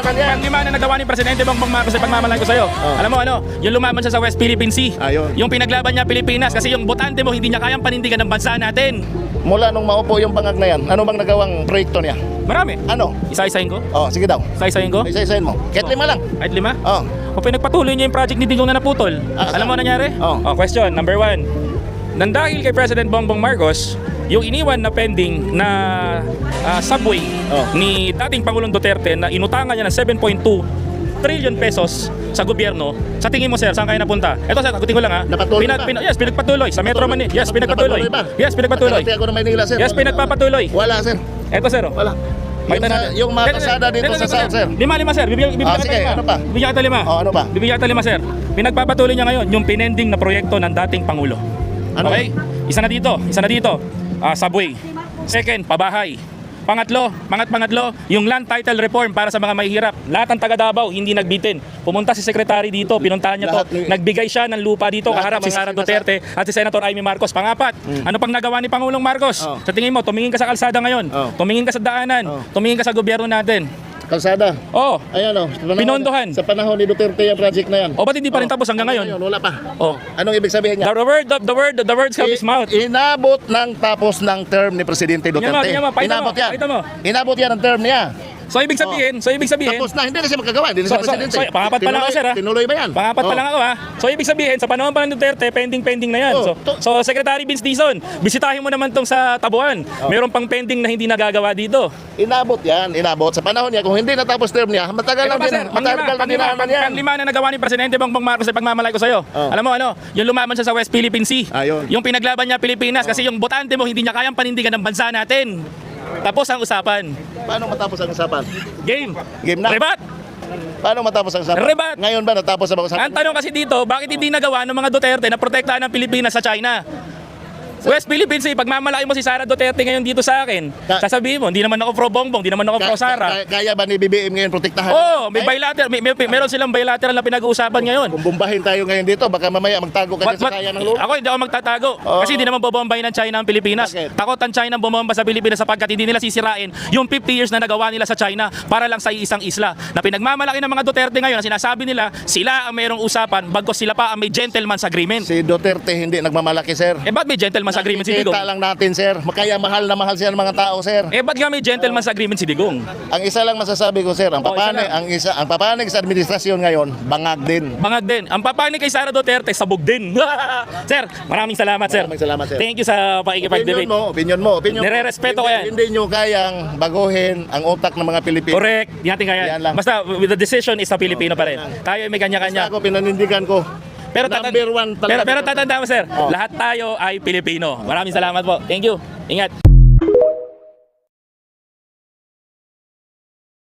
local yan. Panglima na nagawa ni Presidente Bongbong Marcos sa pagmamahal ko sa'yo. Alam mo ano, yung lumaban siya sa West Philippine Sea. Yung pinaglaban niya Pilipinas kasi yung botante mo hindi niya kayang panindigan ng bansa natin. Mula nung maupo yung bangag na yan, ano bang nagawang proyekto niya? Marami. Ano? Isa-isahin ko? Sige daw. Isa-isahin ko? Isa-isahin mo. Kahit 5 lang. Kahit 5? Oh. O pinagpatuloy niya yung project ni Digong na naputol. Alam mo nangyari? Question number 1. Nandahil kay President Bongbong Marcos, yung iniwan na pending na subway ni dating Pangulong Duterte na inutangan niya ng 7.2 trillion pesos sa gobyerno. Sa tingin mo sir, saan kayo napunta? Ito sir, sagutin ko lang ha. Napatuloy Yes, pinagpatuloy sa Metro Manila. Yes, pinagpatuloy. Yes, pinagpatuloy. Nakarating ako ng Maynila, sir. Yes, pinagpapatuloy. Wala, sir. Ito sir. Wala. Makita natin. Yung mga kasada dito sa South, sir. 5 sir. Bibigyan sige, kita 5. ano pa? Bibigyan kita 5. Ano pa? Bibigyan kita 5 sir. Pinagpapatuloy niya ngayon yung pinending na proyekto ng dating Pangulo. Ano? Okay? Isa na dito. Subway. Second, pabahay. Pangatlo, yung land title reform para sa mga mahihirap. Lahat ng taga Davao hindi nagbitin. Pumunta si secretary dito, pinuntahan niya to. Nagbigay siya ng lupa dito kaharap si Sara Duterte at si Senator Amy Marcos. Pangapat, ano pang nagawa ni Pangulong Marcos? Sa tingin mo, tumingin ka sa kalsada ngayon, tumingin ka sa daanan, tumingin ka sa gobyerno natin. Kalsada. Ayan Pinondohan. Sa panahon ni Duterte yung project na yan. Ba't hindi pa rin tapos hanggang ngayon? Wala pa. Anong ibig sabihin niya? The words come his mouth. Inabot ng tapos ng term ni Presidente Duterte. Inabot yan. Inabot yan ang term niya. So ibig sabihin, Tapos na, hindi na siya magkagawa, hindi na siya presidente. Pangapat pa lang ako sir ha. Tinuloy ba yan? Pangapat pa lang ako ha. So ibig sabihin, sa panahon pa ng Duterte, pending na yan. So Secretary Vince Dizon, bisitahin mo naman tong sa Tabuan. Meron pang pending na hindi nagagawa dito. Inabot yan, inabot. Sa panahon niya, kung hindi natapos term niya, matagal lang din. Matagal na dinaanan yan. Panglima na nagawa ni Presidente Bongbong Marcos sa pagmamalay ko sa'yo. Alam mo ano, yung lumaban siya sa West Philippine Sea. Yung pinaglaban niya Pilipinas kasi yung botante mo hindi niya kayang panindigan ng bansa natin. Tapos ang usapan. Paano matapos ang usapan? Game na? Rebat! Paano matapos ang usapan? Rebat! Ngayon ba natapos ang usapan? Ang tanong kasi dito, bakit hindi nagawa ng mga Duterte na protektahan ng Pilipinas sa China? West Philippine Sea, pagmamalaki mo si Sara Duterte ngayon dito sa akin, sasabihin mo, hindi naman ako pro Bongbong, hindi naman ako pro Sara. Kaya ba ni BBM ngayon protektahan? May bilateral, meron silang bilateral na pinag-uusapan ngayon. Kung bombahin tayo ngayon dito, baka mamaya magtago ka sa kaya ng lulo. Ako hindi ako magtatago. Kasi hindi naman bobombahin ng China ang Pilipinas. Takot ang China bumomba sa Pilipinas sapagkat hindi nila sisirain yung 50 years na nagawa nila sa China para lang sa isang isla. Na pinagmamalaki ng mga Duterte ngayon, na sinasabi nila, sila ang mayroong usapan, bagkos sila pa ang may gentleman's agreement. Si Duterte hindi nagmamalaki, sir. Ba't may gentleman's agreement si Digong? Nakikita lang natin, sir. Kaya mahal na mahal siya ng mga tao, sir. Ba't nga may gentleman's agreement si Digong? Ang isa lang masasabi ko, sir, ang papanig sa administrasyon ngayon, bangag din. Ang papanig kay Sara Duterte, sabog din. Sir, maraming salamat, sir. Maraming salamat, sir. Thank you sa pakikipag-debate. Opinion mo. Nire-respeto ko yan. Hindi nyo kayang baguhin ang utak ng mga Pilipino. Correct. Di natin kaya. Basta, with the decision is sa Pilipino pa rin. Tayo may kanya-kanya. Basta ako pinanindigan ko. Pero number one talaga. Pero tatanda mo, sir, lahat tayo ay Pilipino. Maraming salamat po. Thank you. Ingat.